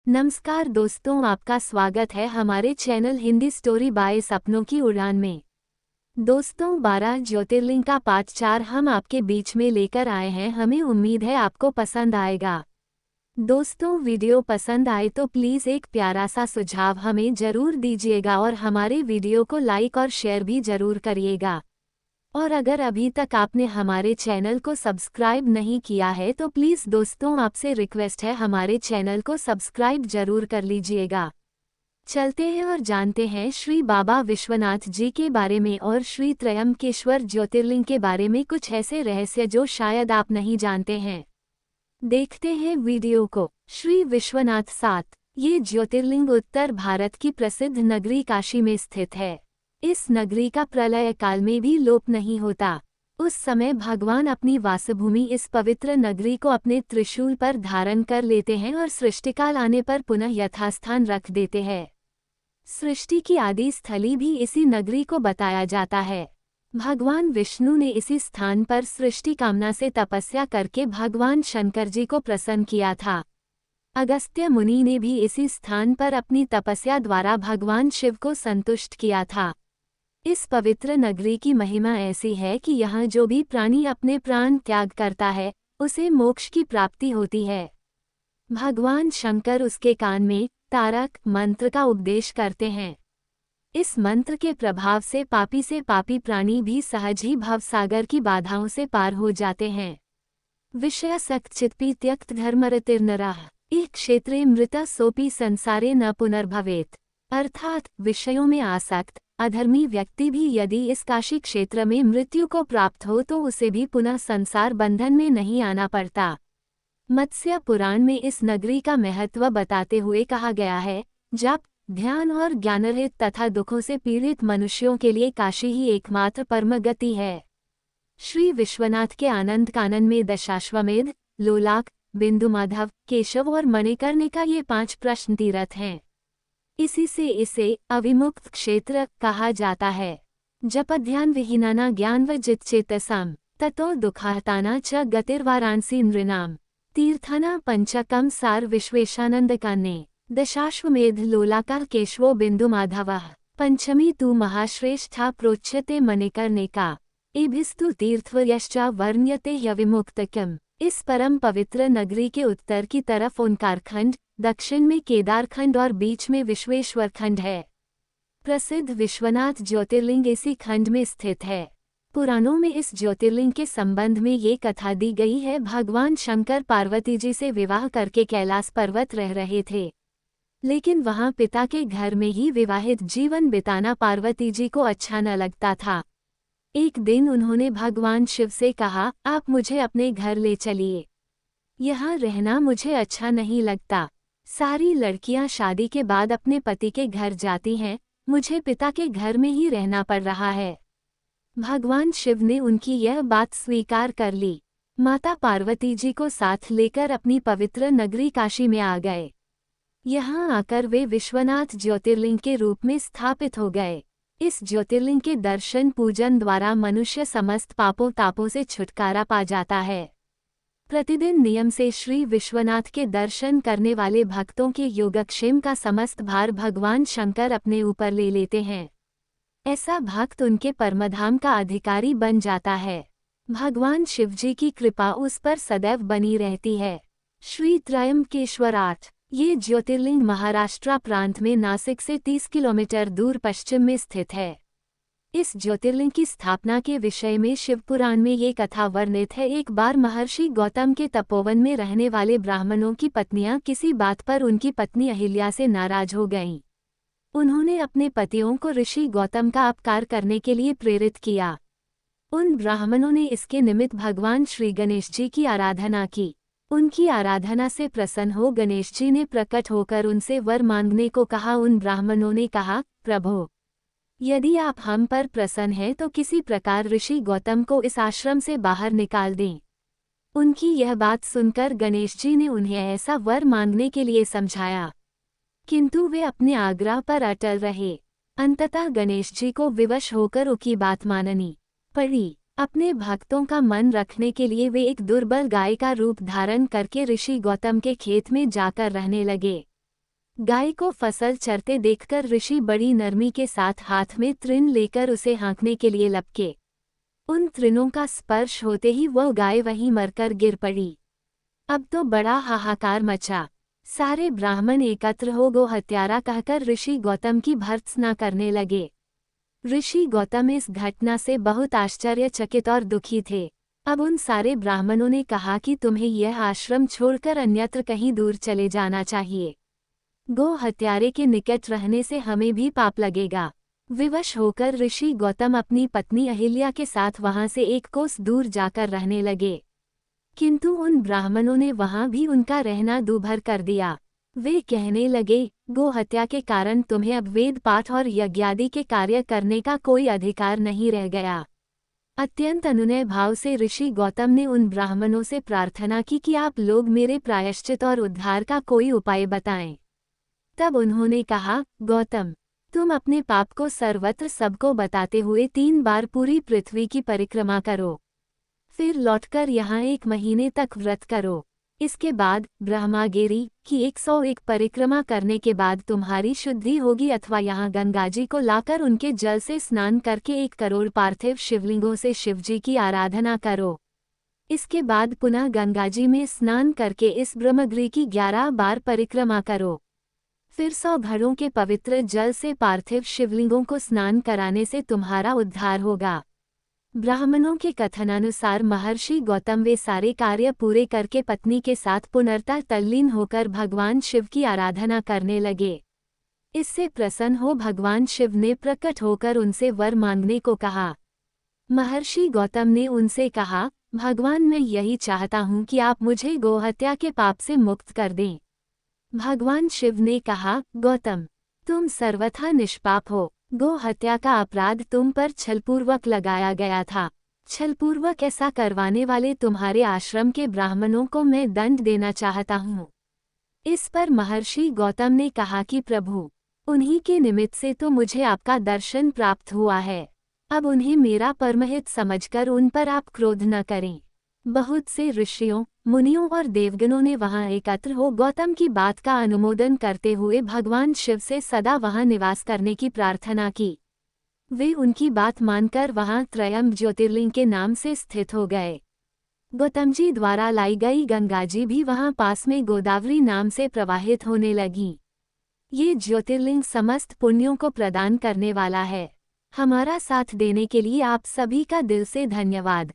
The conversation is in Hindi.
नमस्कार दोस्तों, आपका स्वागत है हमारे चैनल हिंदी स्टोरी बाय सपनों की उड़ान में। दोस्तों, 12 ज्योतिर्लिंग का पार्ट 4 हम आपके बीच में लेकर आए हैं। हमें उम्मीद है आपको पसंद आएगा। दोस्तों, वीडियो पसंद आए तो प्लीज़ एक प्यारा सा सुझाव हमें ज़रूर दीजिएगा और हमारे वीडियो को लाइक और शेयर भी ज़रूर करिएगा। और अगर अभी तक आपने हमारे चैनल को सब्सक्राइब नहीं किया है तो प्लीज़ दोस्तों, आपसे रिक्वेस्ट है हमारे चैनल को सब्सक्राइब जरूर कर लीजिएगा। चलते हैं और जानते हैं श्री बाबा विश्वनाथ जी के बारे में और श्री त्रयंबकेश्वर ज्योतिर्लिंग के बारे में कुछ ऐसे रहस्य जो शायद आप नहीं जानते हैं। देखते हैं वीडियो को। श्री विश्वनाथ 7। ये ज्योतिर्लिंग उत्तर भारत की प्रसिद्ध नगरी काशी में स्थित है। इस नगरी का प्रलय काल में भी लोप नहीं होता। उस समय भगवान अपनी वासभूमि इस पवित्र नगरी को अपने त्रिशूल पर धारण कर लेते हैं और सृष्टिकाल आने पर पुनः यथास्थान रख देते हैं। सृष्टि की आदि स्थली भी इसी नगरी को बताया जाता है। भगवान विष्णु ने इसी स्थान पर सृष्टि कामना से तपस्या करके भगवान शंकर जी को प्रसन्न किया था। अगस्त्य मुनि ने भी इसी स्थान पर अपनी तपस्या द्वारा भगवान शिव को संतुष्ट किया था। इस पवित्र नगरी की महिमा ऐसी है कि यहाँ जो भी प्राणी अपने प्राण त्याग करता है उसे मोक्ष की प्राप्ति होती है। भगवान शंकर उसके कान में तारक मंत्र का उपदेश करते हैं। इस मंत्र के प्रभाव से पापी प्राणी भी सहज ही भवसागर की बाधाओं से पार हो जाते हैं। विषयासक्त चित्पी त्यक्त धर्मरतिर्नरः इह क्षेत्रे मृता सोपी संसारे न पुनर्भवेत्। अर्थात विषयों में आसक्त अधर्मी व्यक्ति भी यदि इस काशी क्षेत्र में मृत्यु को प्राप्त हो तो उसे भी पुनः संसार बंधन में नहीं आना पड़ता। मत्स्य पुराण में इस नगरी का महत्व बताते हुए कहा गया है, जप ध्यान और ज्ञानरहित तथा दुखों से पीड़ित मनुष्यों के लिए काशी ही एकमात्र परम गति है। श्री विश्वनाथ के आनंद कानन में दशाश्वमेध, लोलाक, बिंदुमाधव, केशव और मणिकर्णिका ये 5 प्रश्न तीर्थ हैं। इसी से इसे अविमुक्त क्षेत्र कहा जाता है। जपध्यान विहीनाना ज्ञान व जितचेतसाम ततो दुखाहताना च गतिर्वाराणसी नृणाम तीर्थाना पंचकम सार विश्वेशानंदकान्ने दशाश्वमेध लोलाका केशवो बिंदुमाधवः पंचमी तु महाश्रेष्ठा प्रोच्यते मणिकर्णिका एभिस्तु तीर्थवर्यश्चा वर्ण्यते ह्यविमुक्तकम्। इस परम पवित्र नगरी के उत्तर की तरफ ओंकारखंड, दक्षिण में केदारखंड और बीच में विश्वेश्वर खंड है। प्रसिद्ध विश्वनाथ ज्योतिर्लिंग इसी खंड में स्थित है। पुराणों में इस ज्योतिर्लिंग के संबंध में ये कथा दी गई है। भगवान शंकर पार्वती जी से विवाह करके कैलाश पर्वत रह रहे थे, लेकिन वहां पिता के घर में ही विवाहित जीवन बिताना पार्वती जी को अच्छा न लगता था। एक दिन उन्होंने भगवान शिव से कहा, आप मुझे अपने घर ले चलिए, यहाँ रहना मुझे अच्छा नहीं लगता। सारी लड़कियां शादी के बाद अपने पति के घर जाती हैं, मुझे पिता के घर में ही रहना पड़ रहा है। भगवान शिव ने उनकी यह बात स्वीकार कर ली। माता पार्वती जी को साथ लेकर अपनी पवित्र नगरी काशी में आ गए। यहाँ आकर वे विश्वनाथ ज्योतिर्लिंग के रूप में स्थापित हो गए। इस ज्योतिर्लिंग के दर्शन पूजन द्वारा मनुष्य समस्त पापों तापों से छुटकारा पा जाता है। प्रतिदिन नियम से श्री विश्वनाथ के दर्शन करने वाले भक्तों के योगक्षेम का समस्त भार भगवान शंकर अपने ऊपर ले लेते हैं। ऐसा भक्त उनके परमधाम का अधिकारी बन जाता है। भगवान शिवजी की कृपा उस पर सदैव बनी रहती है। श्री त्रयंबकेश्वर 8। ये ज्योतिर्लिंग महाराष्ट्र प्रांत में नासिक से 30 किलोमीटर दूर पश्चिम में स्थित है। इस ज्योतिर्लिंग की स्थापना के विषय में शिवपुराण में ये कथा वर्णित है। एक बार महर्षि गौतम के तपोवन में रहने वाले ब्राह्मणों की पत्नियां किसी बात पर उनकी पत्नी अहिल्या से नाराज हो गईं। उन्होंने अपने पतियों को ऋषि गौतम का अपकार करने के लिए प्रेरित किया। उन ब्राह्मणों ने इसके निमित्त भगवान श्री गणेश जी की आराधना की। उनकी आराधना से प्रसन्न हो गणेश जी ने प्रकट होकर उनसे वर मांगने को कहा। उन ब्राह्मणों ने कहा, प्रभो, यदि आप हम पर प्रसन्न हैं तो किसी प्रकार ऋषि गौतम को इस आश्रम से बाहर निकाल दें। उनकी यह बात सुनकर गणेश जी ने उन्हें ऐसा वर मांगने के लिए समझाया, किंतु वे अपने आग्रह पर अटल रहे। अंततः गणेश जी को विवश होकर उनकी बात माननी पड़ी। अपने भक्तों का मन रखने के लिए वे एक दुर्बल गाय का रूप धारण करके ऋषि गौतम के खेत में जाकर रहने लगे। गाय को फसल चरते देखकर ऋषि बड़ी नरमी के साथ हाथ में तृण लेकर उसे हाँकने के लिए लपके। उन तृणों का स्पर्श होते ही वह गाय वहीं मरकर गिर पड़ी। अब तो बड़ा हाहाकार मचा। सारे ब्राह्मण एकत्र हो गो हत्यारा कहकर ऋषि गौतम की भर्त्सना करने लगे। ऋषि गौतम इस घटना से बहुत आश्चर्यचकित और दुखी थे। अब उन सारे ब्राह्मणों ने कहा कि तुम्हें यह आश्रम छोड़कर अन्यत्र कहीं दूर चले जाना चाहिए। गो हत्यारे के निकट रहने से हमें भी पाप लगेगा। विवश होकर ऋषि गौतम अपनी पत्नी अहिल्या के साथ वहां से एक कोस दूर जाकर रहने लगे। किंतु उन ब्राह्मणों ने वहां भी उनका रहना दूभर कर दिया। वे कहने लगे, गो हत्या के कारण तुम्हें अब वेद पाठ और यज्ञादि के कार्य करने का कोई अधिकार नहीं रह गया। अत्यंत अनुनय भाव से ऋषि गौतम ने उन ब्राह्मणों से प्रार्थना की कि आप लोग मेरे प्रायश्चित और उद्धार का कोई उपाय बताएं। तब उन्होंने कहा, गौतम, तुम अपने पाप को सर्वत्र सबको बताते हुए 3 बार पूरी पृथ्वी की परिक्रमा करो। फिर लौटकर यहाँ 1 महीने तक व्रत करो। इसके बाद ब्रह्मागिरी की 101 परिक्रमा करने के बाद तुम्हारी शुद्धि होगी, अथवा यहाँ गंगाजी को लाकर उनके जल से स्नान करके 1 करोड़ पार्थिव शिवलिंगों से शिवजी की आराधना करो। इसके बाद पुनः गंगाजी में स्नान करके इस ब्रह्मगिरी की 11 बार परिक्रमा करो। फिर 100 घड़ों के पवित्र जल से पार्थिव शिवलिंगों को स्नान कराने से तुम्हारा उद्धार होगा। ब्राह्मणों के कथनानुसार महर्षि गौतम वे सारे कार्य पूरे करके पत्नी के साथ पुनर्ता तल्लीन होकर भगवान शिव की आराधना करने लगे। इससे प्रसन्न हो भगवान शिव ने प्रकट होकर उनसे वर मांगने को कहा। महर्षि गौतम ने उनसे कहा, भगवान, मैं यही चाहता हूँ कि आप मुझे गोहत्या के पाप से मुक्त कर दें। भगवान शिव ने कहा, गौतम, तुम सर्वथा निष्पाप हो। गो हत्या का अपराध तुम पर छलपूर्वक लगाया गया था। छलपूर्वक ऐसा करवाने वाले तुम्हारे आश्रम के ब्राह्मणों को मैं दंड देना चाहता हूँ। इस पर महर्षि गौतम ने कहा कि प्रभु, उन्हीं के निमित्त से तो मुझे आपका दर्शन प्राप्त हुआ है। अब उन्हें मेरा परमहित समझकर उन पर आप क्रोध न करें। बहुत से ऋषियों, मुनियों और देवगणों ने वहां एकत्र हो गौतम की बात का अनुमोदन करते हुए भगवान शिव से सदा वहां निवास करने की प्रार्थना की। वे उनकी बात मानकर वहां त्रयंब ज्योतिर्लिंग के नाम से स्थित हो गए। गौतम जी द्वारा लाई गई गंगाजी भी वहां पास में गोदावरी नाम से प्रवाहित होने लगी। ये ज्योतिर्लिंग समस्त पुण्यों को प्रदान करने वाला है। हमारा साथ देने के लिए आप सभी का दिल से धन्यवाद।